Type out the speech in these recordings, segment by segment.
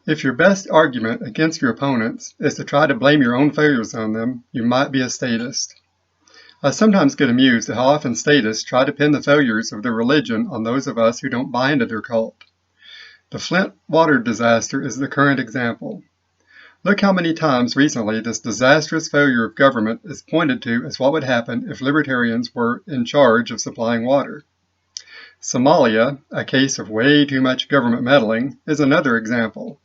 If your best argument against your opponents is to try to blame your own failures on them, you might be a statist. I sometimes get amused at how often statists try to pin the failures of their religion on those of us who don't buy into their cult. The Flint water disaster is the current example. Look how many times recently this disastrous failure of government is pointed to as what would happen if libertarians were in charge of supplying water. Somalia, a case of way too much government meddling, is another example.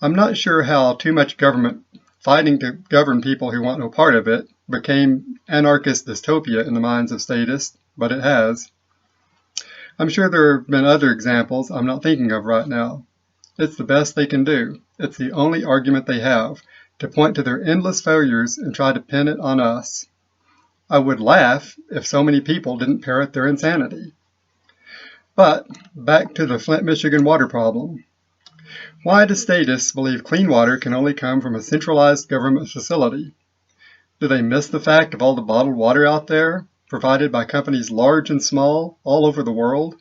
I'm not sure how too much government fighting to govern people who want no part of it became anarchist dystopia in the minds of statists, but it has. I'm sure there have been other examples I'm not thinking of right now. It's the best they can do. It's the only argument they have, to point to their endless failures and try to pin it on us. I would laugh if so many people didn't parrot their insanity. But back to the Flint, Michigan water problem. Why do statists believe clean water can only come from a centralized government facility? Do they miss the fact of all the bottled water out there, provided by companies large and small, all over the world?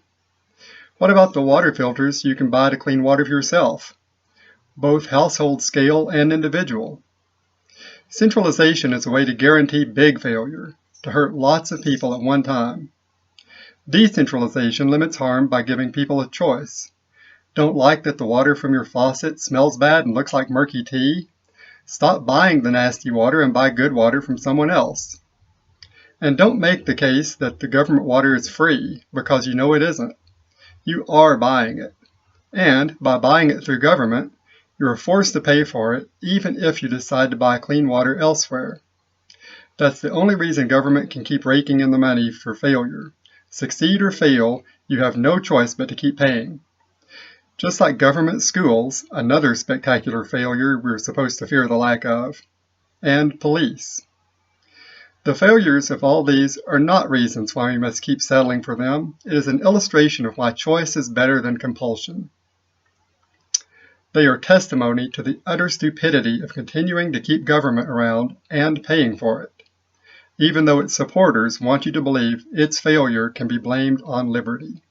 What about the water filters you can buy to clean water for yourself, both household scale and individual? Centralization is a way to guarantee big failure, to hurt lots of people at one time. Decentralization limits harm by giving people a choice. Don't like that the water from your faucet smells bad and looks like murky tea? Stop buying the nasty water and buy good water from someone else. And don't make the case that the government water is free, because you know it isn't. You are buying it. And by buying it through government, you are forced to pay for it, even if you decide to buy clean water elsewhere. That's the only reason government can keep raking in the money for failure. Succeed or fail, you have no choice but to keep paying. Just like government schools, another spectacular failure we're supposed to fear the lack of, and police. The failures of all these are not reasons why we must keep settling for them. It is an illustration of why choice is better than compulsion. They are testimony to the utter stupidity of continuing to keep government around and paying for it, even though its supporters want you to believe its failure can be blamed on liberty.